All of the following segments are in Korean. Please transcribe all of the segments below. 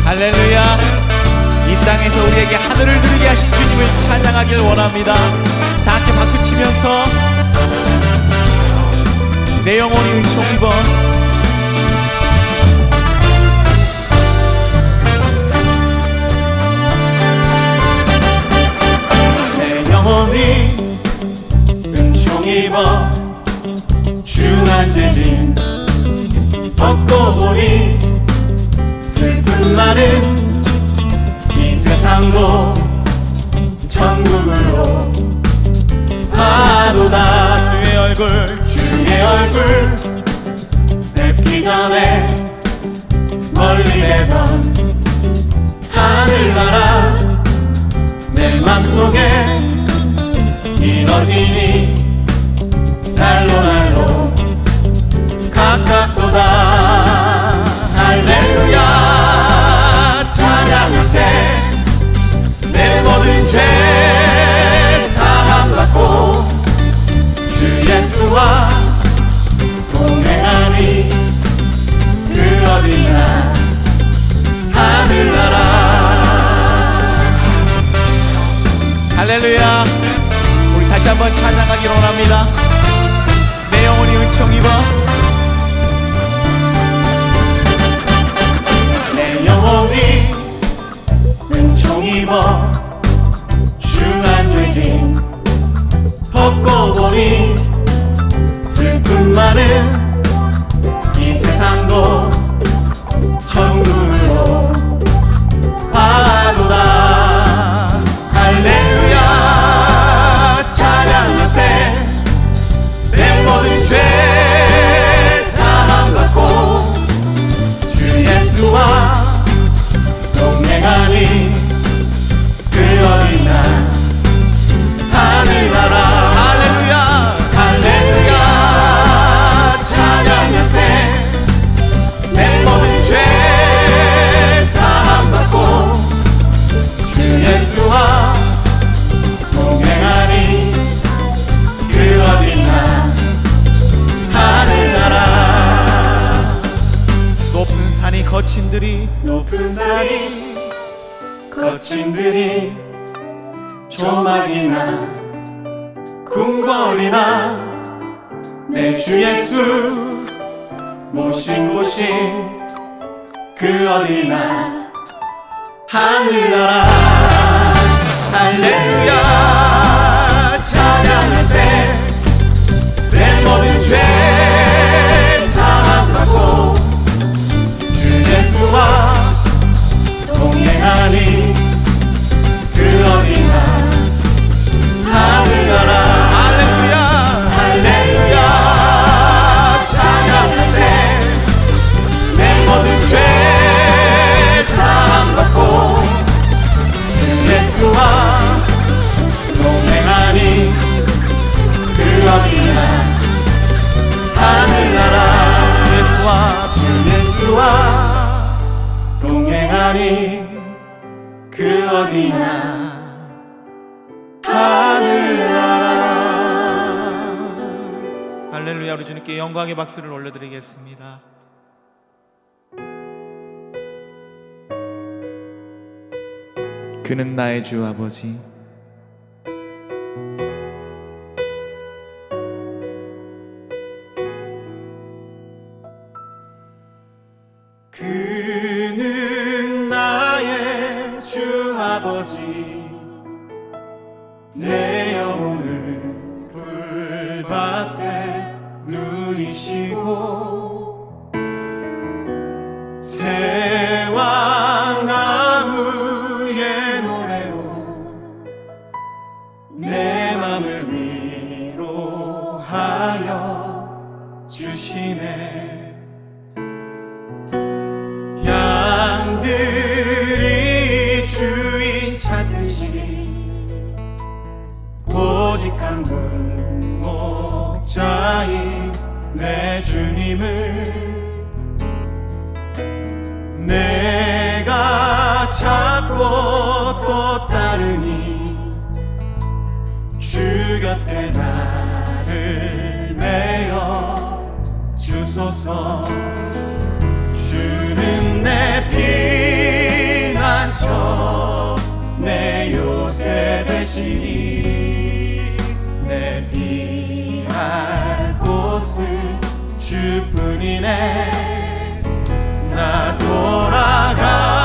할렐루야. 이 땅에서 우리에게 하늘을 누리게 하신 주님을 찬양하길 원합니다. 다 함께 박수치면서 내 영혼이 은총 입어. 내 영혼이 은총 입어 중한 재진 벗고 보니 슬픔 많은 이 세상도 천국으로 가도다. 주의 얼굴 뵙기 전에 멀리 내던 하늘나라 내 맘속에 이뤄지니 날로 가깝도다. 할렐루야 찬양하세. 내 모든 죄 사함받고 주 예수와 동행하니 그 어디나 하늘나라. 할렐루야. 우리 다시 한번 찬양하기를 원합니다. 내 영혼이 은총 입어. 영혼이 은총 입어 중한 죄진 벗고 보니 슬픔 많은 이 세상도 천국으로 가도다. 할렐루야 찬양하세. 내 모든 죄 사함받고 주 예수와 동행하니 그 어린 날 하늘나라. 할렐루야 할렐루야 찬양하세. 내 모든 죄 사함받고 주 예수와 동행하니 그 어린 날 하늘나라. 높은 산이 거친 들이 조막이나 궁궐이나 내 주 예수 모신 곳이 그 어디나 하늘나라. 할렐루야 찬양하세. 내 모든 죄 사함받고 주 예수와 동행하니 그 어디나 하늘나라. 할렐루야 할렐루야 찬양하세. 내 모든 죄 사함받고 주 예수와 동행하니 그 어디나 하늘나라. 주 예수와 동행하니 그 어디나 하늘나라. 할렐루야. 우리 주님께 영광의 박수를 올려드리겠습니다. 그는 나의 주 아버지. 그는 나의 주 아버지. 내 영혼을 불밭에 누이시고 주시네. 양들이 주인 찾듯이 오직 한 분 목자인 내 주님을 내가 찾고 또 따르니 주 곁에 나를 메어 주소서. 주는 내 피난처 내 요새 되시니 내 피할 곳은 주뿐이네. 나 돌아갈래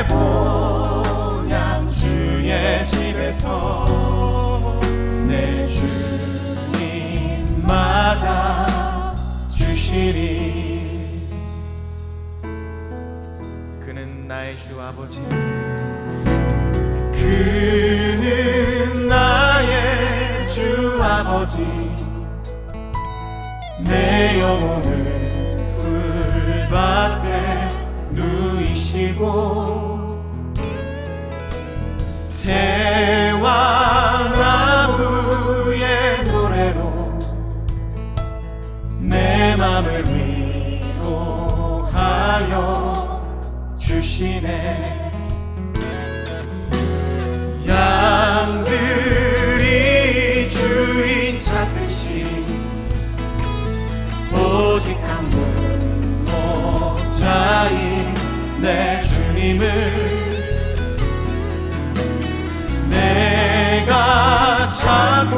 본향 주의 집에서 내 주님 맞아 주시리. 그는 나의 주 아버지, 그는 나의 주 아버지. 내 영혼을 풀밭에 누이시고 새와 나무의 노래로 내 맘을 위로하여 주시네. 양들이 주인 찾듯이 오직 한 분 목자인 내 주님을 내가 찾고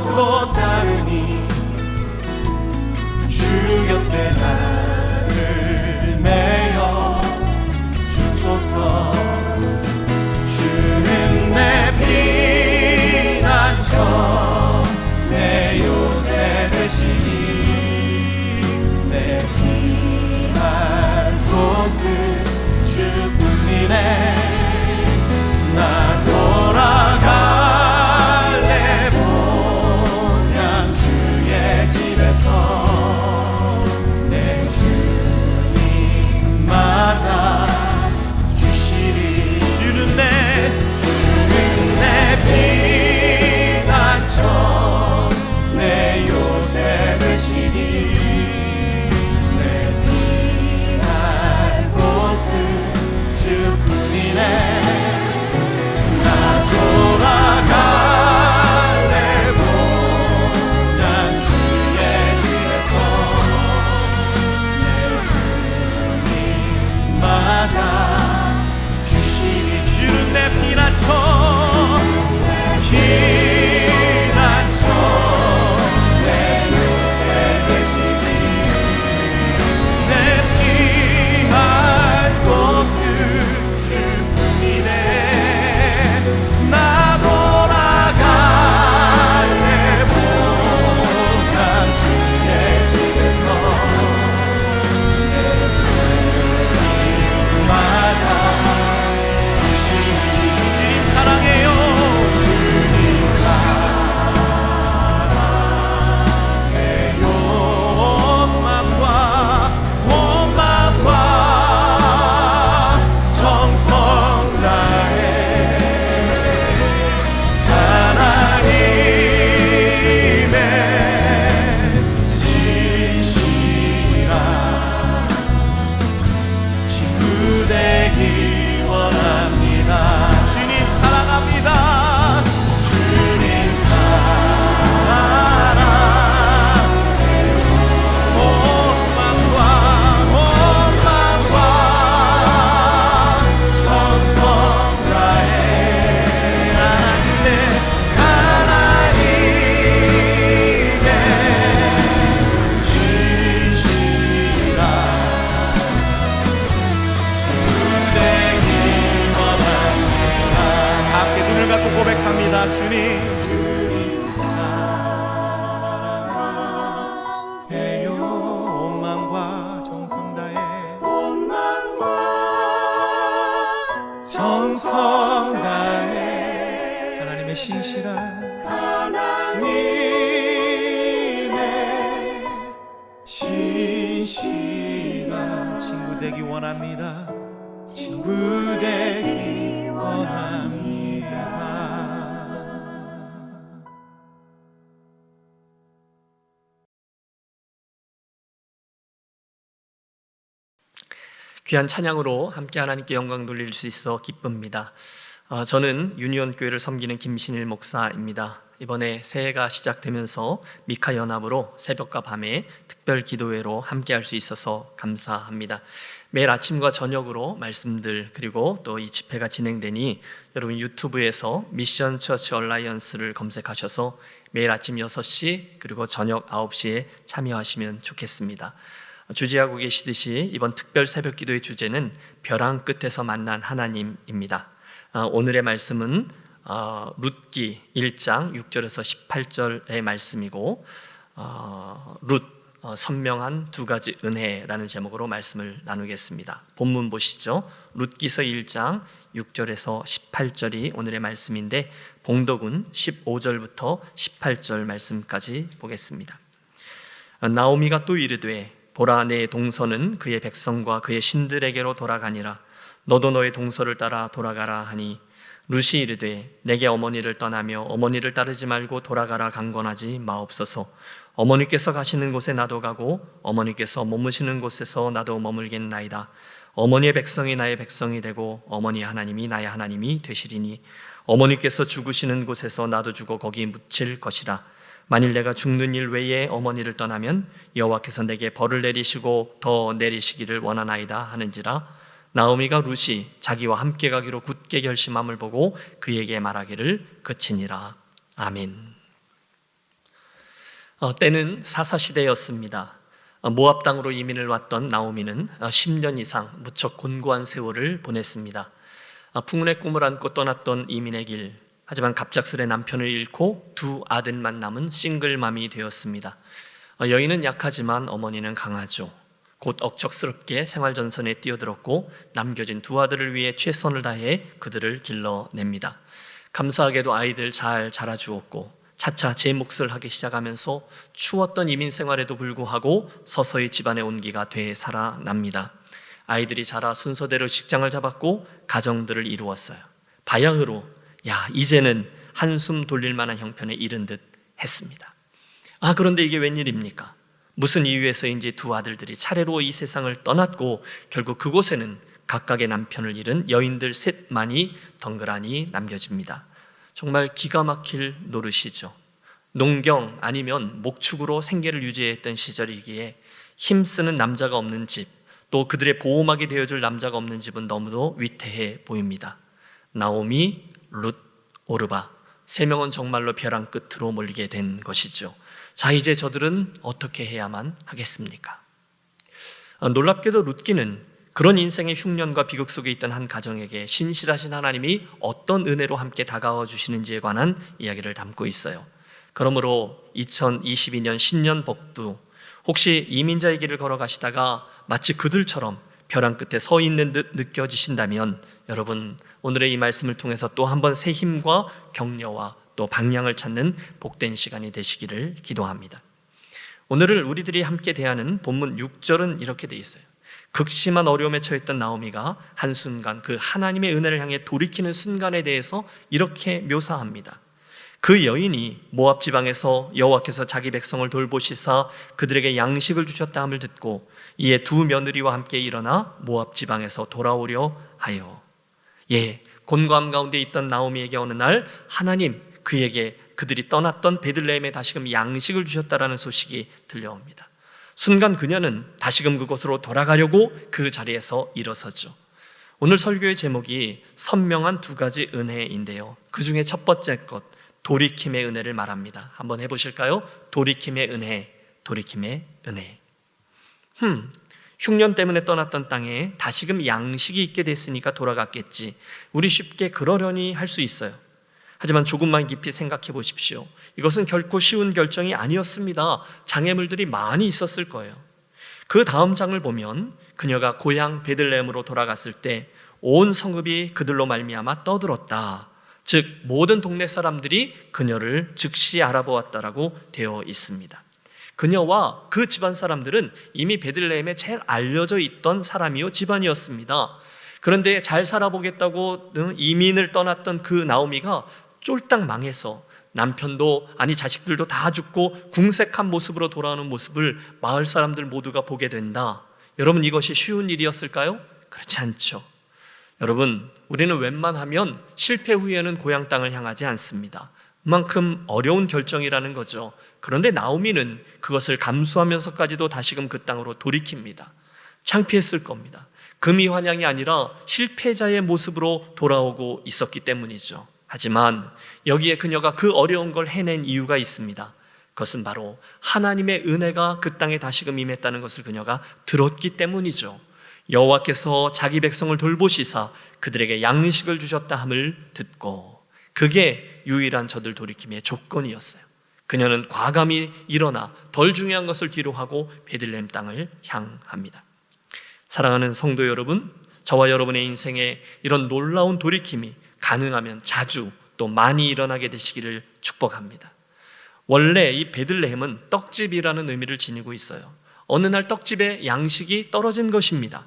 또 따르니 주 곁에 나를 메어 주소서. 주는 내 피난처 내 요새 되시니 내 피할 곳은 주뿐이네. 나 돌아갈래 원합니다. 친구 되기 원합니다. 귀한 찬양으로 함께 하나님께 영광 돌릴 수 있어 기쁩니다. 저는 유니온 교회를 섬기는 김신일 목사입니다. 이번에 새해가 시작되면서 미카 연합으로 새벽과 밤에 특별 기도회로 함께 할 수 있어서 감사합니다. 매일 아침과 저녁으로 말씀들 그리고 또 이 집회가 진행되니 여러분 유튜브에서 미션 처치 얼라이언스를 검색하셔서 매일 아침 6시 그리고 저녁 9시에 참여하시면 좋겠습니다. 주지하고 계시듯이 이번 특별 새벽 기도의 주제는 벼랑 끝에서 만난 하나님입니다. 오늘의 말씀은 룻기 1장 6절에서 18절의 말씀이고 룻 선명한 두 가지 은혜라는 제목으로 말씀을 나누겠습니다. 본문 보시죠. 룻기서 1장 6절에서 18절이 오늘의 말씀인데 봉독은 15절부터 18절 말씀까지 보겠습니다. 나오미가 또 이르되 보라 내 동서는 그의 백성과 그의 신들에게로 돌아가니라. 너도 너의 동서를 따라 돌아가라 하니 룻이 이르되 내게 어머니를 떠나며 어머니를 따르지 말고 돌아가라 강권하지 마옵소서. 어머니께서 가시는 곳에 나도 가고 어머니께서 머무시는 곳에서 나도 머물겠나이다. 어머니의 백성이 나의 백성이 되고 어머니 하나님이 나의 하나님이 되시리니 어머니께서 죽으시는 곳에서 나도 죽어 거기 묻힐 것이라. 만일 내가 죽는 일 외에 어머니를 떠나면 여호와께서 내게 벌을 내리시고 더 내리시기를 원하나이다 하는지라. 나오미가 룻이 자기와 함께 가기로 굳게 결심함을 보고 그에게 말하기를 그치니라. 아멘. 때는 사사시대였습니다. 모압 땅으로 이민을 왔던 나오미는 10년 이상 무척 곤고한 세월을 보냈습니다. 풍운의 꿈을 안고 떠났던 이민의 길, 하지만 갑작스레 남편을 잃고 두 아들만 남은 싱글맘이 되었습니다. 여인은 약하지만 어머니는 강하죠. 곧 억척스럽게 생활전선에 뛰어들었고 남겨진 두 아들을 위해 최선을 다해 그들을 길러냅니다. 감사하게도 아이들 잘 자라주었고 차차 제 몫을 하기 시작하면서 추웠던 이민 생활에도 불구하고 서서히 집안의 온기가 되살아납니다. 아이들이 자라 순서대로 직장을 잡았고 가정들을 이루었어요. 바야흐로 이제는 한숨 돌릴 만한 형편에 이른 듯 했습니다. 그런데 이게 웬일입니까? 무슨 이유에서인지 두 아들들이 차례로 이 세상을 떠났고 결국 그곳에는 각각의 남편을 잃은 여인들 셋만이 덩그러니 남겨집니다. 정말 기가 막힐 노릇이죠. 농경 아니면 목축으로 생계를 유지했던 시절이기에 힘쓰는 남자가 없는 집, 또 그들의 보호막이 되어줄 남자가 없는 집은 너무도 위태해 보입니다. 나오미, 룻, 오르바, 세 명은 정말로 벼랑 끝으로 몰리게 된 것이죠. 자, 이제 저들은 어떻게 해야만 하겠습니까? 놀랍게도 룻기는 그런 인생의 흉년과 비극 속에 있던 한 가정에게 신실하신 하나님이 어떤 은혜로 함께 다가와 주시는지에 관한 이야기를 담고 있어요. 그러므로 2022년 신년 복도, 혹시 이민자의 길을 걸어가시다가 마치 그들처럼 벼랑 끝에 서 있는 듯 느껴지신다면 여러분, 오늘의 이 말씀을 통해서 또 한 번 새 힘과 격려와 또 방향을 찾는 복된 시간이 되시기를 기도합니다. 오늘을 우리들이 함께 대하는 본문 6절은 이렇게 돼 있어요. 극심한 어려움에 처했던 나오미가 한순간 그 하나님의 은혜를 향해 돌이키는 순간에 대해서 이렇게 묘사합니다. 그 여인이 모압 지방에서 여호와께서 자기 백성을 돌보시사 그들에게 양식을 주셨다 함을 듣고 이에 두 며느리와 함께 일어나 모압 지방에서 돌아오려 하여. 곤고함 가운데 있던 나오미에게 어느 날 하나님 그에게 그들이 떠났던 베들레헴에 다시금 양식을 주셨다라는 소식이 들려옵니다. 순간 그녀는 다시금 그곳으로 돌아가려고 그 자리에서 일어서죠. 오늘 설교의 제목이 선명한 두 가지 은혜인데요, 그 중에 첫 번째 것, 돌이킴의 은혜를 말합니다. 한번 해보실까요? 돌이킴의 은혜, 돌이킴의 은혜. 흉년 때문에 떠났던 땅에 다시금 양식이 있게 됐으니까 돌아갔겠지, 우리 쉽게 그러려니 할 수 있어요. 하지만 조금만 깊이 생각해 보십시오. 이것은 결코 쉬운 결정이 아니었습니다. 장애물들이 많이 있었을 거예요. 그 다음 장을 보면 그녀가 고향 베들레헴으로 돌아갔을 때 온 성읍이 그들로 말미암아 떠들었다. 즉 모든 동네 사람들이 그녀를 즉시 알아보았다라고 되어 있습니다. 그녀와 그 집안 사람들은 이미 베들레헴에 제일 알려져 있던 사람이요 집안이었습니다. 그런데 잘 살아보겠다고 이민을 떠났던 그 나오미가 쫄딱 망해서 남편도 아니 자식들도 다 죽고 궁색한 모습으로 돌아오는 모습을 마을 사람들 모두가 보게 된다. 여러분, 이것이 쉬운 일이었을까요? 그렇지 않죠. 여러분, 우리는 웬만하면 실패 후에는 고향 땅을 향하지 않습니다. 그만큼 어려운 결정이라는 거죠. 그런데 나오미는 그것을 감수하면서까지도 다시금 그 땅으로 돌이킵니다. 창피했을 겁니다. 금이 환영이 아니라 실패자의 모습으로 돌아오고 있었기 때문이죠. 하지만 여기에 그녀가 그 어려운 걸 해낸 이유가 있습니다. 그것은 바로 하나님의 은혜가 그 땅에 다시금 임했다는 것을 그녀가 들었기 때문이죠. 여호와께서 자기 백성을 돌보시사 그들에게 양식을 주셨다 함을 듣고, 그게 유일한 저들 돌이킴의 조건이었어요. 그녀는 과감히 일어나 덜 중요한 것을 뒤로 하고 베들레헴 땅을 향합니다. 사랑하는 성도 여러분, 저와 여러분의 인생에 이런 놀라운 돌이킴이 가능하면 자주 또 많이 일어나게 되시기를 축복합니다. 원래 이 베들레헴은 떡집이라는 의미를 지니고 있어요. 어느 날 떡집에 양식이 떨어진 것입니다.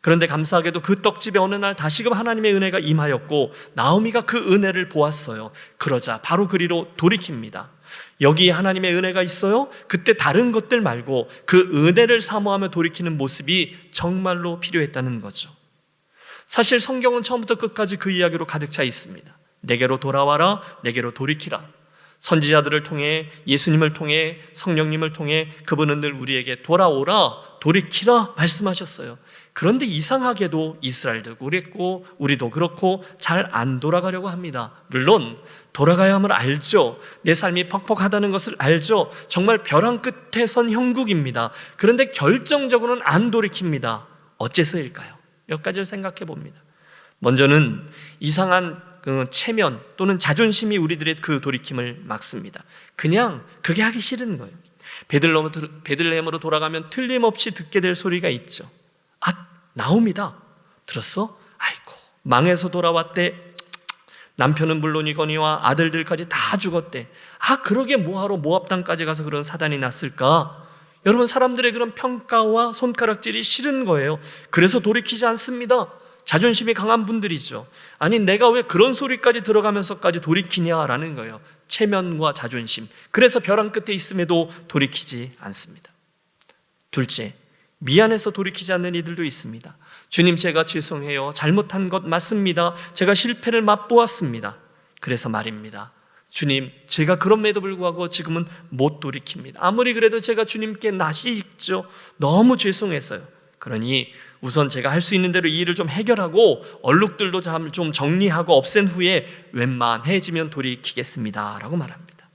그런데 감사하게도 그 떡집에 어느 날 다시금 하나님의 은혜가 임하였고 나오미가 그 은혜를 보았어요. 그러자 바로 그리로 돌이킵니다. 여기에 하나님의 은혜가 있어요? 그때 다른 것들 말고 그 은혜를 사모하며 돌이키는 모습이 정말로 필요했다는 거죠. 사실 성경은 처음부터 끝까지 그 이야기로 가득 차 있습니다. 내게로 돌아와라, 내게로 돌이키라. 선지자들을 통해, 예수님을 통해, 성령님을 통해 그분은 늘 우리에게 돌아오라, 돌이키라 말씀하셨어요. 그런데 이상하게도 이스라엘도 그랬고 우리도 그렇고 잘 안 돌아가려고 합니다. 물론 돌아가야 함을 알죠. 내 삶이 퍽퍽하다는 것을 알죠. 정말 벼랑 끝에 선 형국입니다. 그런데 결정적으로는 안 돌이킵니다. 어째서일까요? 몇 가지를 생각해 봅니다. 먼저는 이상한 체면 또는 자존심이 우리들의 그 돌이킴을 막습니다. 그냥 그게 하기 싫은 거예요. 베들레헴으로 돌아가면 틀림없이 듣게 될 소리가 있죠. 아, 나오미다. 들었어? 아이고, 망해서 돌아왔대. 남편은 물론이거니와 아들들까지 다 죽었대. 아, 그러게 뭐하러 모압 땅까지 가서 그런 사단이 났을까? 여러분, 사람들의 그런 평가와 손가락질이 싫은 거예요. 그래서 돌이키지 않습니다. 자존심이 강한 분들이죠. 아니, 내가 왜 그런 소리까지 들어가면서까지 돌이키냐라는 거예요. 체면과 자존심. 그래서 벼랑 끝에 있음에도 돌이키지 않습니다. 둘째, 미안해서 돌이키지 않는 이들도 있습니다. 주님, 제가 죄송해요. 잘못한 것 맞습니다. 제가 실패를 맛보았습니다. 그래서 말입니다. 주님, 제가 그럼에도 불구하고 지금은 못 돌이킵니다. 아무리 그래도 제가 주님께 낯이 익죠. 너무 죄송해서요. 그러니 우선 제가 할 수 있는 대로 이 일을 좀 해결하고 얼룩들도 좀 정리하고 없앤 후에 웬만해지면 돌이키겠습니다 라고 말합니다.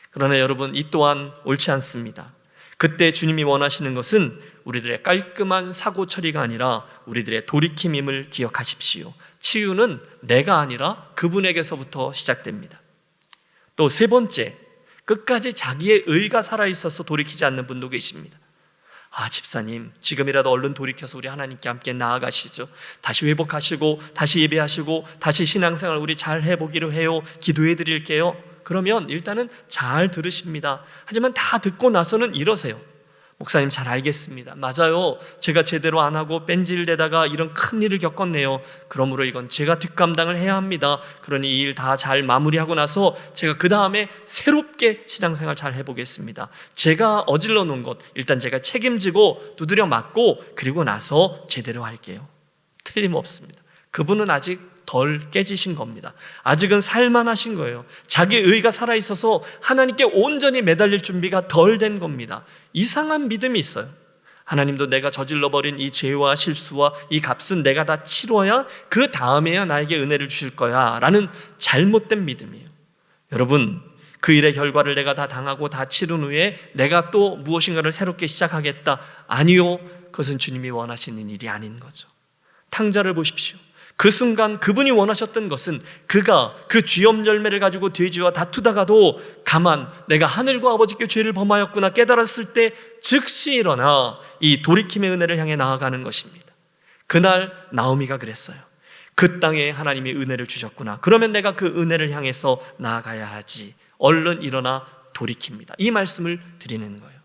그러나 여러분, 이 또한 옳지 않습니다. 그때 주님이 원하시는 것은 우리들의 깔끔한 사고 처리가 아니라 우리들의 돌이킴임을 기억하십시오. 치유는 내가 아니라 그분에게서부터 시작됩니다. 또 세 번째, 끝까지 자기의 의가 살아있어서 돌이키지 않는 분도 계십니다. 아, 집사님, 지금이라도 얼른 돌이켜서 우리 하나님께 함께 나아가시죠. 다시 회복하시고 다시 예배하시고 다시 신앙생활 우리 잘 해보기로 해요. 기도해 드릴게요. 그러면 일단은 잘 들으십니다. 하지만 다 듣고 나서는 이러세요. 목사님, 잘 알겠습니다. 맞아요. 제가 제대로 안 하고 뺀질대다가 이런 큰 일을 겪었네요. 그러므로 이건 제가 뒷감당을 해야 합니다. 그러니 이 일 다 잘 마무리하고 나서 제가 그 다음에 새롭게 신앙생활 잘 해보겠습니다. 제가 어질러 놓은 것 일단 제가 책임지고 두드려 맞고 그리고 나서 제대로 할게요. 틀림없습니다. 그분은 아직 덜 깨지신 겁니다. 아직은 살만하신 거예요. 자기 의가 살아있어서 하나님께 온전히 매달릴 준비가 덜 된 겁니다. 이상한 믿음이 있어요. 하나님도 내가 저질러버린 이 죄와 실수와 이 값은 내가 다 치러야 그 다음에야 나에게 은혜를 주실 거야 라는 잘못된 믿음이에요. 여러분, 그 일의 결과를 내가 다 당하고 다 치른 후에 내가 또 무엇인가를 새롭게 시작하겠다. 아니요, 그것은 주님이 원하시는 일이 아닌 거죠. 탕자를 보십시오. 그 순간 그분이 원하셨던 것은 그가 그 쥐염 열매를 가지고 돼지와 다투다가도 가만 내가 하늘과 아버지께 죄를 범하였구나 깨달았을 때 즉시 일어나 이 돌이킴의 은혜를 향해 나아가는 것입니다. 그날 나오미가 그랬어요. 그 땅에 하나님이 은혜를 주셨구나. 그러면 내가 그 은혜를 향해서 나아가야 하지. 얼른 일어나 돌이킵니다. 이 말씀을 드리는 거예요.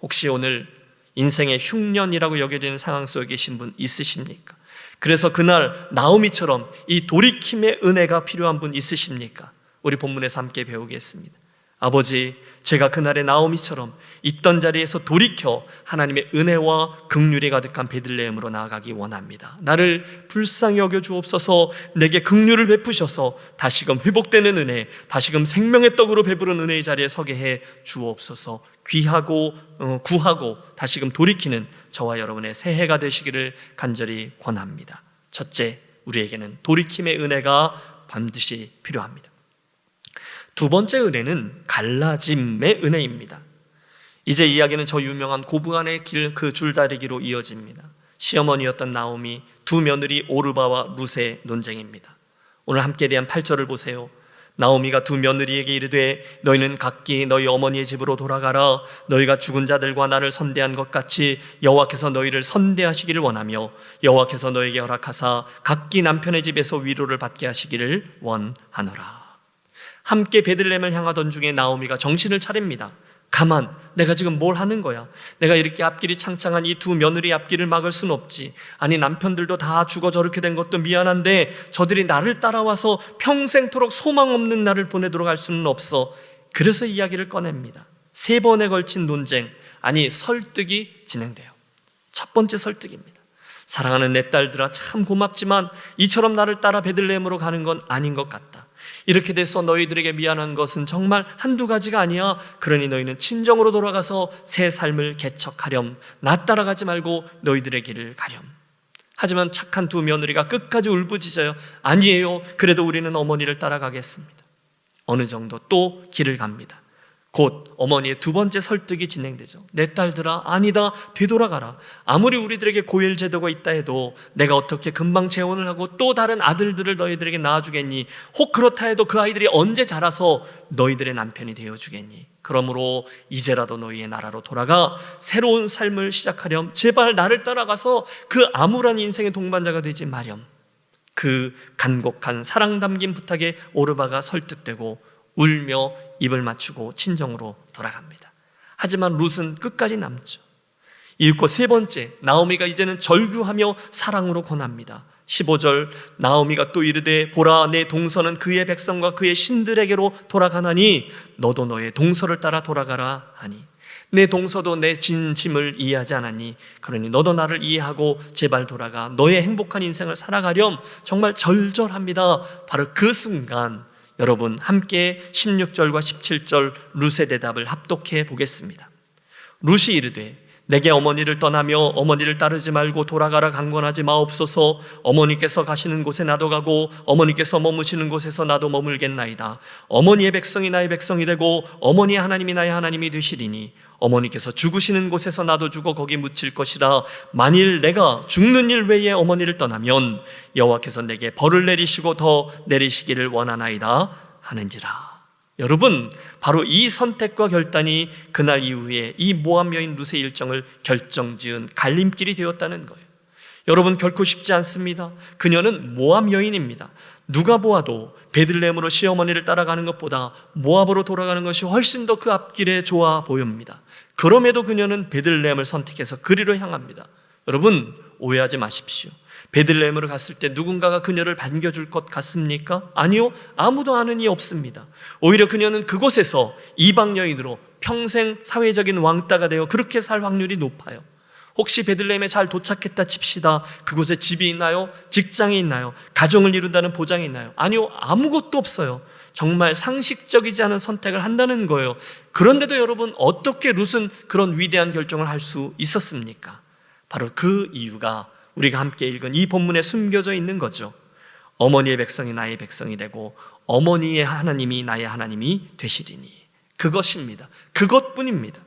혹시 오늘 인생의 흉년이라고 여겨지는 상황 속에 계신 분 있으십니까? 그래서 그날 나오미처럼 이 돌이킴의 은혜가 필요한 분 있으십니까? 우리 본문에서 함께 배우겠습니다. 아버지, 제가 그날의 나오미처럼 있던 자리에서 돌이켜 하나님의 은혜와 긍휼이 가득한 베들레헴으로 나아가기 원합니다. 나를 불쌍히 여겨 주옵소서. 내게 긍휼을 베푸셔서 다시금 회복되는 은혜, 다시금 생명의 떡으로 배부른 은혜의 자리에 서게 해 주옵소서. 구하고 다시금 돌이키는 저와 여러분의 새해가 되시기를 간절히 권합니다. 첫째, 우리에게는 돌이킴의 은혜가 반드시 필요합니다. 두 번째 은혜는 갈라짐의 은혜입니다. 이제 이야기는 저 유명한 고부간의 길 그 줄다리기로 이어집니다. 시어머니였던 나오미, 두 며느리 오르바와 룻의 논쟁입니다. 오늘 함께 대한 8절을 보세요. 나오미가 두 며느리에게 이르되 너희는 각기 너희 어머니의 집으로 돌아가라. 너희가 죽은 자들과 나를 선대한 것 같이 여호와께서 너희를 선대하시기를 원하며 여호와께서 너희에게 허락하사 각기 남편의 집에서 위로를 받게 하시기를 원하노라. 함께 베들레헴을 향하던 중에 나오미가 정신을 차립니다. 가만, 내가 지금 뭘 하는 거야? 내가 이렇게 앞길이 창창한 이 두 며느리 앞길을 막을 순 없지. 아니, 남편들도 다 죽어 저렇게 된 것도 미안한데 저들이 나를 따라와서 평생토록 소망 없는 나를 보내도록 할 수는 없어. 그래서 이야기를 꺼냅니다. 3번에 걸친 논쟁, 아니 설득이 진행돼요. 첫 번째 설득입니다. 사랑하는 내 딸들아, 참 고맙지만 이처럼 나를 따라 베들레헴으로 가는 건 아닌 것 같다. 이렇게 돼서 너희들에게 미안한 것은 정말 한두 가지가 아니야. 그러니 너희는 친정으로 돌아가서 새 삶을 개척하렴. 나 따라가지 말고 너희들의 길을 가렴. 하지만 착한 두 며느리가 끝까지 울부짖어요. 아니에요, 그래도 우리는 어머니를 따라가겠습니다. 어느 정도 또 길을 갑니다. 곧 어머니의 두 번째 설득이 진행되죠. 내 딸들아, 아니다, 되돌아가라. 아무리 우리들에게 고일 제도가 있다 해도 내가 어떻게 금방 재혼을 하고 또 다른 아들들을 너희들에게 낳아주겠니? 혹 그렇다 해도 그 아이들이 언제 자라서 너희들의 남편이 되어주겠니? 그러므로 이제라도 너희의 나라로 돌아가 새로운 삶을 시작하렴. 제발 나를 따라가서 그 암울한 인생의 동반자가 되지 마렴. 그 간곡한 사랑 담긴 부탁에 오르바가 설득되고 울며 입을 맞추고 친정으로 돌아갑니다. 하지만 룻은 끝까지 남죠. 이윽고 세 번째, 나오미가 이제는 절규하며 사랑으로 권합니다. 15절, 나오미가 또 이르되 보라, 내 동서는 그의 백성과 그의 신들에게로 돌아가나니 너도 너의 동서를 따라 돌아가라 하니, 내 동서도 내 진심을 이해하지 않았니? 그러니 너도 나를 이해하고 제발 돌아가 너의 행복한 인생을 살아가렴. 정말 절절합니다. 바로 그 순간 여러분 함께 16절과 17절 룻의 대답을 합독해 보겠습니다. 룻이 이르되 내게 어머니를 떠나며 어머니를 따르지 말고 돌아가라 강권하지 마옵소서. 어머니께서 가시는 곳에 나도 가고 어머니께서 머무시는 곳에서 나도 머물겠나이다. 어머니의 백성이 나의 백성이 되고 어머니의 하나님이 나의 하나님이 되시리니 어머니께서 죽으시는 곳에서 나도 죽어 거기 묻힐 것이라. 만일 내가 죽는 일 외에 어머니를 떠나면 여호와께서 내게 벌을 내리시고 더 내리시기를 원하나이다 하는지라. 여러분, 바로 이 선택과 결단이 그날 이후에 이 모압 여인 룻의 일정을 결정지은 갈림길이 되었다는 거예요. 여러분, 결코 쉽지 않습니다. 그녀는 모압 여인입니다. 누가 보아도 베들레헴으로 시어머니를 따라가는 것보다 모압으로 돌아가는 것이 훨씬 더 그 앞길에 좋아 보입니다. 그럼에도 그녀는 베들레헴을 선택해서 그리로 향합니다. 여러분, 오해하지 마십시오. 베들레헴으로 갔을 때 누군가가 그녀를 반겨줄 것 같습니까? 아니요, 아무도 아는 이 없습니다. 오히려 그녀는 그곳에서 이방 여인으로 평생 사회적인 왕따가 되어 그렇게 살 확률이 높아요. 혹시 베들레헴에 잘 도착했다 칩시다. 그곳에 집이 있나요? 직장이 있나요? 가정을 이룬다는 보장이 있나요? 아니요, 아무것도 없어요. 정말 상식적이지 않은 선택을 한다는 거예요. 그런데도 여러분, 어떻게 룻은 그런 위대한 결정을 할 수 있었습니까? 바로 그 이유가 우리가 함께 읽은 이 본문에 숨겨져 있는 거죠. 어머니의 백성이 나의 백성이 되고 어머니의 하나님이 나의 하나님이 되시리니. 그것입니다. 그것뿐입니다.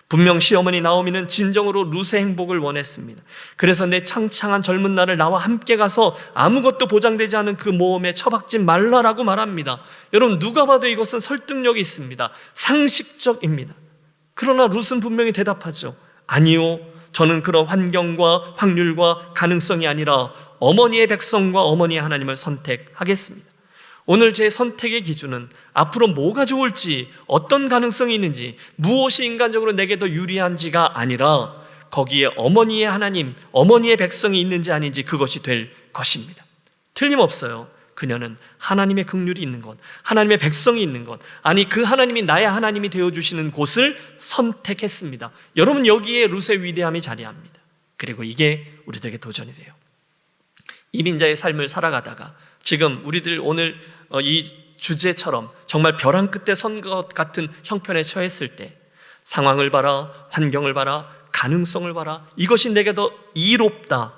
분명 시어머니 나오미는 진정으로 룻의 행복을 원했습니다. 그래서 내 창창한 젊은 날을 나와 함께 가서 아무것도 보장되지 않은 그 모험에 처박지 말라라고 말합니다. 여러분, 누가 봐도 이것은 설득력이 있습니다. 상식적입니다. 그러나 룻은 분명히 대답하죠. 아니요, 저는 그런 환경과 확률과 가능성이 아니라 어머니의 백성과 어머니의 하나님을 선택하겠습니다. 오늘 제 선택의 기준은 앞으로 뭐가 좋을지, 어떤 가능성이 있는지, 무엇이 인간적으로 내게 더 유리한지가 아니라 거기에 어머니의 하나님, 어머니의 백성이 있는지 아닌지 그것이 될 것입니다. 틀림없어요. 그녀는 하나님의 긍휼이 있는 것, 하나님의 백성이 있는 것, 아니 그 하나님이 나의 하나님이 되어주시는 곳을 선택했습니다. 여러분, 여기에 룻의 위대함이 자리합니다. 그리고 이게 우리들에게 도전이 돼요. 이민자의 삶을 살아가다가 지금 우리들 오늘 이 주제처럼 정말 벼랑 끝에 선 것 같은 형편에 처했을 때 상황을 봐라, 환경을 봐라, 가능성을 봐라, 이것이 내게 더 이롭다,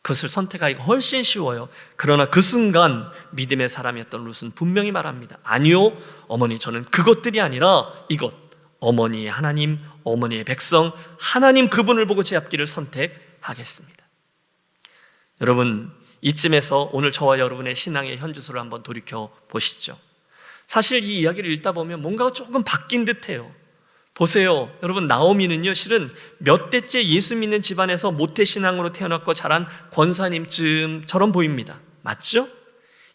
그것을 선택하기가 훨씬 쉬워요. 그러나 그 순간 믿음의 사람이었던 룻은 분명히 말합니다. 아니요, 어머니, 저는 그것들이 아니라 이것, 어머니의 하나님, 어머니의 백성, 하나님 그분을 보고 제 앞길을 선택하겠습니다. 여러분, 이쯤에서 오늘 저와 여러분의 신앙의 현주소를 한번 돌이켜 보시죠. 사실 이 이야기를 읽다 보면 뭔가가 조금 바뀐 듯해요. 보세요, 여러분, 나오미는요 실은 몇 대째 예수 믿는 집안에서 모태신앙으로 태어났고 자란 권사님쯤처럼 보입니다. 맞죠?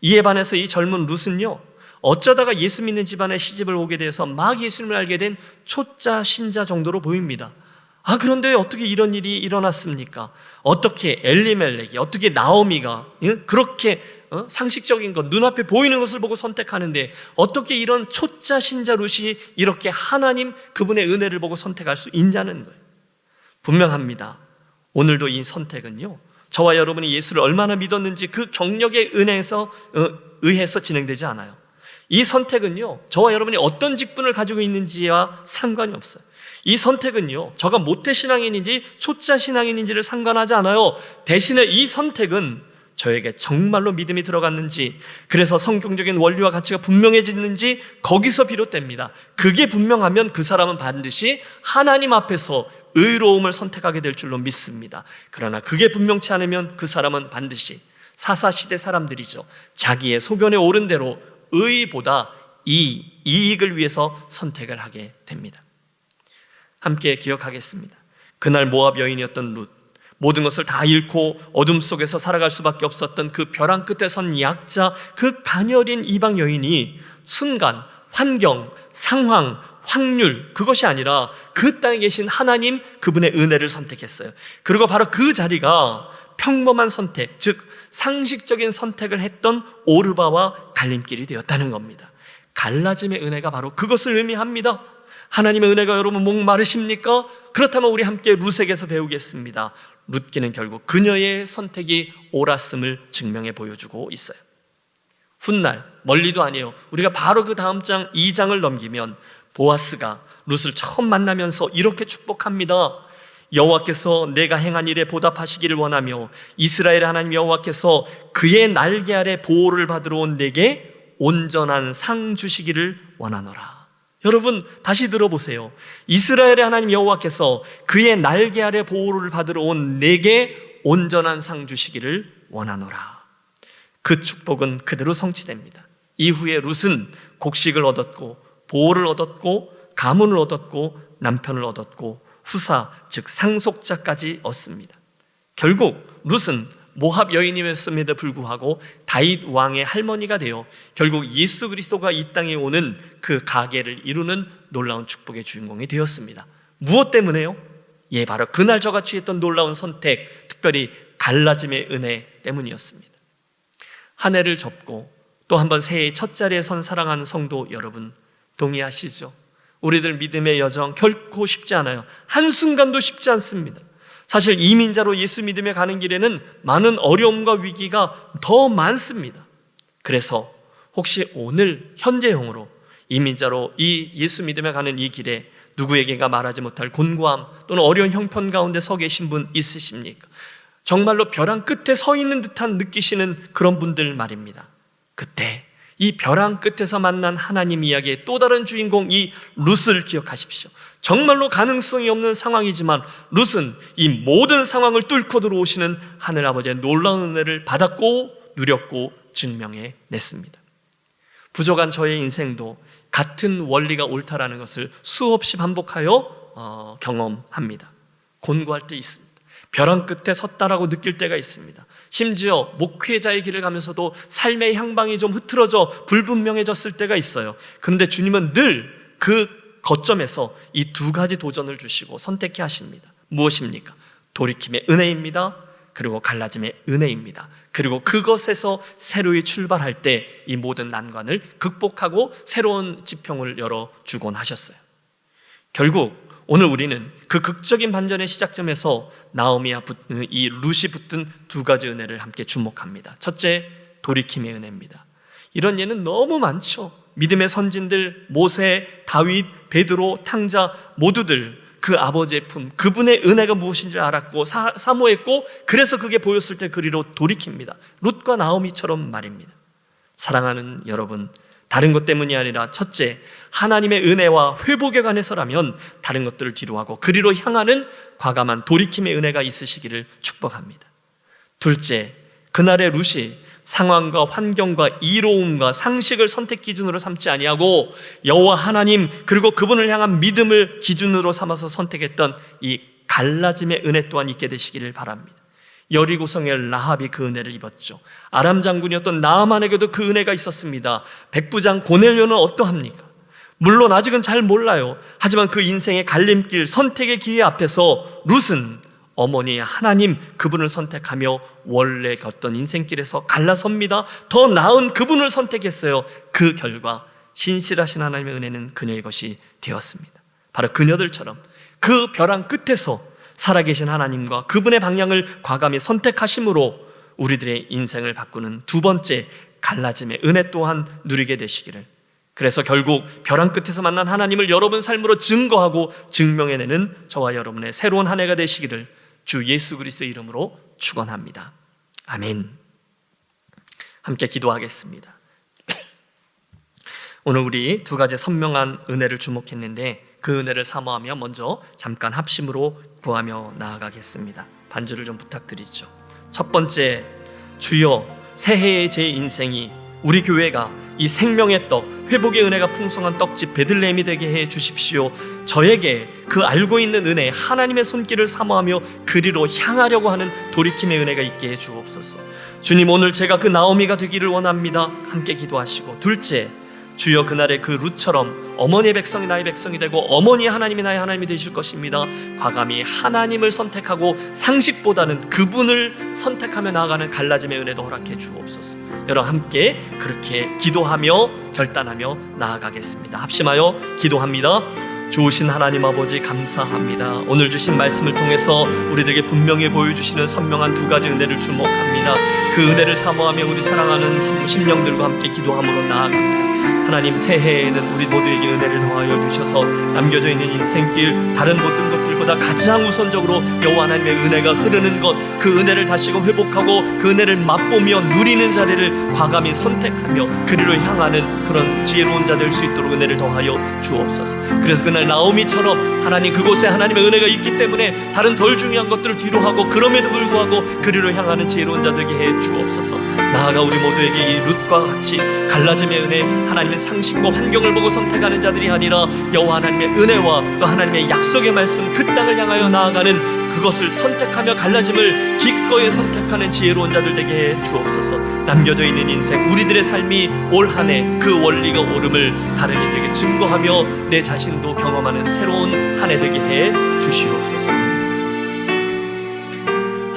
이에 반해서 이 젊은 룻은요 어쩌다가 예수 믿는 집안에 시집을 오게 돼서 막 예수님을 알게 된 초짜 신자 정도로 보입니다. 그런데 어떻게 이런 일이 일어났습니까? 어떻게 엘리멜렉이, 어떻게 나오미가 그렇게 상식적인 것, 눈앞에 보이는 것을 보고 선택하는데 어떻게 이런 초짜 신자 룻이 이렇게 하나님 그분의 은혜를 보고 선택할 수 있냐는 거예요. 분명합니다. 오늘도 이 선택은요 저와 여러분이 예수를 얼마나 믿었는지 그 경력의 은혜에서 의해서 진행되지 않아요. 이 선택은요 저와 여러분이 어떤 직분을 가지고 있는지와 상관이 없어요. 이 선택은요 저가 모태신앙인인지 초짜신앙인인지를 상관하지 않아요. 대신에 이 선택은 저에게 정말로 믿음이 들어갔는지, 그래서 성경적인 원리와 가치가 분명해지는지 거기서 비롯됩니다. 그게 분명하면 그 사람은 반드시 하나님 앞에서 의로움을 선택하게 될 줄로 믿습니다. 그러나 그게 분명치 않으면 그 사람은 반드시 사사시대 사람들이죠, 자기의 소견에 옳은 대로 의보다 이익을 위해서 선택을 하게 됩니다. 함께 기억하겠습니다. 그날 모압 여인이었던 룻, 모든 것을 다 잃고 어둠 속에서 살아갈 수밖에 없었던 그 벼랑 끝에 선 약자, 그 가녀린 이방 여인이 순간 환경, 상황, 확률, 그것이 아니라 그 땅에 계신 하나님 그분의 은혜를 선택했어요. 그리고 바로 그 자리가 평범한 선택, 즉 상식적인 선택을 했던 오르바와 갈림길이 되었다는 겁니다. 갈라짐의 은혜가 바로 그것을 의미합니다. 하나님의 은혜가 여러분 목마르십니까? 그렇다면 우리 함께 룻에게서 배우겠습니다. 룻기는 결국 그녀의 선택이 옳았음을 증명해 보여주고 있어요. 훗날, 멀리도 아니에요. 우리가 바로 그 다음 장 2장을 넘기면 보아스가 룻을 처음 만나면서 이렇게 축복합니다. 여호와께서 내가 행한 일에 보답하시기를 원하며 이스라엘의 하나님 여호와께서 그의 날개 아래 보호를 받으러 온 내게 온전한 상 주시기를 원하노라. 여러분 다시 들어보세요. 이스라엘의 하나님 여호와께서 그의 날개 아래 보호를 받으러 온 내게 온전한 상 주시기를 원하노라. 그 축복은 그대로 성취됩니다. 이후에 룻은 곡식을 얻었고 보호를 얻었고 가문을 얻었고 남편을 얻었고 후사 즉 상속자까지 얻습니다. 결국 룻은 모압 여인이었음에도 불구하고 다윗 왕의 할머니가 되어 결국 예수 그리스도가 이 땅에 오는 그 가계를 이루는 놀라운 축복의 주인공이 되었습니다. 무엇 때문에요? 바로 그날 저같이 했던 놀라운 선택, 특별히 갈라짐의 은혜 때문이었습니다. 한 해를 접고 또 한 번 새해의 첫 자리에 선 사랑하는 성도 여러분, 동의하시죠? 우리들 믿음의 여정 결코 쉽지 않아요. 한순간도 쉽지 않습니다. 사실 이민자로 예수 믿음에 가는 길에는 많은 어려움과 위기가 더 많습니다. 그래서 혹시 오늘 현재형으로 이민자로 이 예수 믿음에 가는 이 길에 누구에게가 말하지 못할 곤고함 또는 어려운 형편 가운데 서 계신 분 있으십니까? 정말로 벼랑 끝에 서 있는 듯한 느끼시는 그런 분들 말입니다. 그때 이 벼랑 끝에서 만난 하나님 이야기의 또 다른 주인공 이 룻을 기억하십시오. 정말로 가능성이 없는 상황이지만 룻은 이 모든 상황을 뚫고 들어오시는 하늘아버지의 놀라운 은혜를 받았고 누렸고 증명해 냈습니다. 부족한 저의 인생도 같은 원리가 옳다라는 것을 수없이 반복하여 경험합니다. 곤고할 때 있습니다. 벼랑 끝에 섰다라고 느낄 때가 있습니다. 심지어 목회자의 길을 가면서도 삶의 향방이 좀 흐트러져 불분명해졌을 때가 있어요. 그런데 주님은 늘 그 거점에서 이 두 가지 도전을 주시고 선택해 하십니다. 무엇입니까? 돌이킴의 은혜입니다. 그리고 갈라짐의 은혜입니다. 그리고 그것에서 새로이 출발할 때 이 모든 난관을 극복하고 새로운 지평을 열어주곤 하셨어요. 결국 오늘 우리는 그 극적인 반전의 시작점에서 나오미와 이 룻이 붙든 두 가지 은혜를 함께 주목합니다. 첫째, 돌이킴의 은혜입니다. 이런 예는 너무 많죠. 믿음의 선진들, 모세, 다윗, 베드로, 탕자 모두들 그 아버지의 품, 그분의 은혜가 무엇인지 알았고 사모했고, 그래서 그게 보였을 때 그리로 돌이킵니다. 룻과 나오미처럼 말입니다. 사랑하는 여러분, 다른 것 때문이 아니라 첫째, 하나님의 은혜와 회복에 관해서라면 다른 것들을 뒤로하고 그리로 향하는 과감한 돌이킴의 은혜가 있으시기를 축복합니다. 둘째, 그날의 룻이 상황과 환경과 이로움과 상식을 선택 기준으로 삼지 아니하고 여호와 하나님 그리고 그분을 향한 믿음을 기준으로 삼아서 선택했던 이 갈라짐의 은혜 또한 있게 되시기를 바랍니다. 여리고성의 라합이 그 은혜를 입었죠. 아람 장군이었던 나아만에게도 그 은혜가 있었습니다. 백부장 고넬료는 어떠합니까? 물론 아직은 잘 몰라요. 하지만 그 인생의 갈림길, 선택의 기회 앞에서 룻은 어머니 하나님 그분을 선택하며 원래 걷던 인생길에서 갈라섭니다. 더 나은 그분을 선택했어요. 그 결과 신실하신 하나님의 은혜는 그녀의 것이 되었습니다. 바로 그녀들처럼 그 벼랑 끝에서 살아계신 하나님과 그분의 방향을 과감히 선택하심으로 우리들의 인생을 바꾸는 두 번째 갈라짐의 은혜 또한 누리게 되시기를, 그래서 결국 벼랑 끝에서 만난 하나님을 여러분 삶으로 증거하고 증명해내는 저와 여러분의 새로운 한 해가 되시기를 주 예수 그리스도의 이름으로 축원합니다. 아멘. 함께 기도하겠습니다. 오늘 우리 두 가지 선명한 은혜를 주목했는데 그 은혜를 사모하며 먼저 잠깐 합심으로 구하며 나아가겠습니다. 반주를 좀 부탁드리죠. 첫 번째, 주여 새해의 제 인생이 우리 교회가 이 생명의 떡, 회복의 은혜가 풍성한 떡집 베들레헴이 되게 해 주십시오. 저에게 그 알고 있는 은혜, 하나님의 손길을 사모하며 그리로 향하려고 하는 돌이킴의 은혜가 있게 해 주옵소서. 주님, 오늘 제가 그 나오미가 되기를 원합니다. 함께 기도하시고, 둘째, 주여 그날의 그 룻처럼 어머니의 백성이 나의 백성이 되고 어머니 하나님이 나의 하나님이 되실 것입니다. 과감히 하나님을 선택하고 상식보다는 그분을 선택하며 나아가는 갈라짐의 은혜도 허락해 주옵소서. 여러분 함께 그렇게 기도하며 결단하며 나아가겠습니다. 합심하여 기도합니다. 좋으신 하나님 아버지 감사합니다. 오늘 주신 말씀을 통해서 우리들에게 분명히 보여주시는 선명한 두 가지 은혜를 주목합니다. 그 은혜를 사모하며 우리 사랑하는 심령들과 함께 기도함으로 나아갑니다. 하나님, 새해에는 우리 모두에게 은혜를 더하여 주셔서 남겨져 있는 인생길, 다른 모든 것들보다 가장 우선적으로 여호와 하나님의 은혜가 흐르는 것, 그 은혜를 다시금 회복하고 그 은혜를 맛보며 누리는 자리를 과감히 선택하며 그리로 향하는 그런 지혜로운 자 될 수 있도록 은혜를 더하여 주옵소서. 그래서 그날 나오미처럼 하나님 그곳에 하나님의 은혜가 있기 때문에 다른 덜 중요한 것들을 뒤로하고 그럼에도 불구하고 그리로 향하는 지혜로운 자 되게 해 주옵소서. 나아가 우리 모두에게 이 룻과 같이 갈라짐의 은혜, 하나님의 상식과 환경을 보고 선택하는 자들이 아니라 여호와 하나님의 은혜와 또 하나님의 약속의 말씀, 그 땅을 향하여 나아가는 그것을 선택하며 갈라짐을 기꺼이 선택하는 지혜로운 자들 되게 해 주옵소서. 남겨져 있는 인생, 우리들의 삶이 올 한 해 그 원리가 옳음을 다른 이들에게 증거하며 내 자신도 경험하는 새로운 한 해 되게 해 주시옵소서.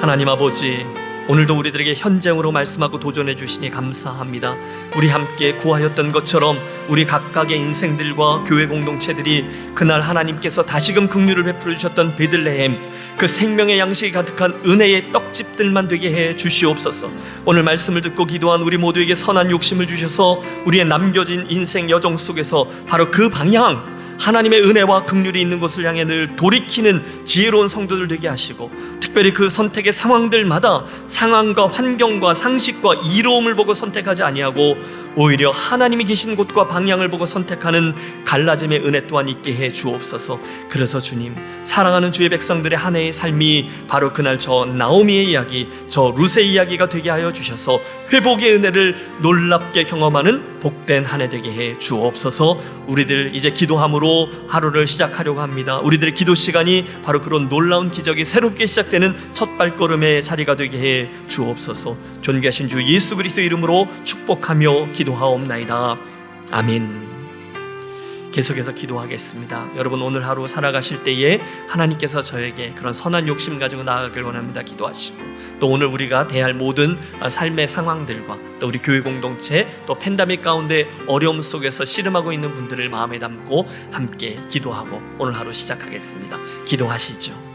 하나님 아버지, 오늘도 우리들에게 현장으로 말씀하고 도전해 주시니 감사합니다. 우리 함께 구하였던 것처럼 우리 각각의 인생들과 교회 공동체들이 그날 하나님께서 다시금 긍휼을 베풀어 주셨던 베들레헴, 그 생명의 양식이 가득한 은혜의 떡집들만 되게 해 주시옵소서. 오늘 말씀을 듣고 기도한 우리 모두에게 선한 욕심을 주셔서 우리의 남겨진 인생 여정 속에서 바로 그 방향, 하나님의 은혜와 긍휼이 있는 곳을 향해 늘 돌이키는 지혜로운 성도들 되게 하시고, 특별히 그 선택의 상황들마다 상황과 환경과 상식과 이로움을 보고 선택하지 아니하고 오히려 하나님이 계신 곳과 방향을 보고 선택하는 갈라짐의 은혜 또한 있게 해 주옵소서. 그래서 주님, 사랑하는 주의 백성들의 한 해의 삶이 바로 그날 저 나오미의 이야기, 저 룻의 이야기가 되게 하여 주셔서 회복의 은혜를 놀랍게 경험하는 복된 한 해 되게 해 주옵소서. 우리들 이제 기도함으로 하루를 시작하려고 합니다. 우리들의 기도 시간이 바로 그런 놀라운 기적이 새롭게 시작되는 첫 발걸음의 자리가 되게 해 주옵소서. 존귀하신 주 예수 그리스도 이름으로 축복하며 기도하옵나이다. 아멘. 계속해서 기도하겠습니다. 여러분, 오늘 하루 살아가실 때에 하나님께서 저에게 그런 선한 욕심 가지고 나아가길 원합니다. 기도하시고, 또 오늘 우리가 대할 모든 삶의 상황들과 또 우리 교회 공동체 또 팬데믹 가운데 어려움 속에서 씨름하고 있는 분들을 마음에 담고 함께 기도하고 오늘 하루 시작하겠습니다. 기도하시죠.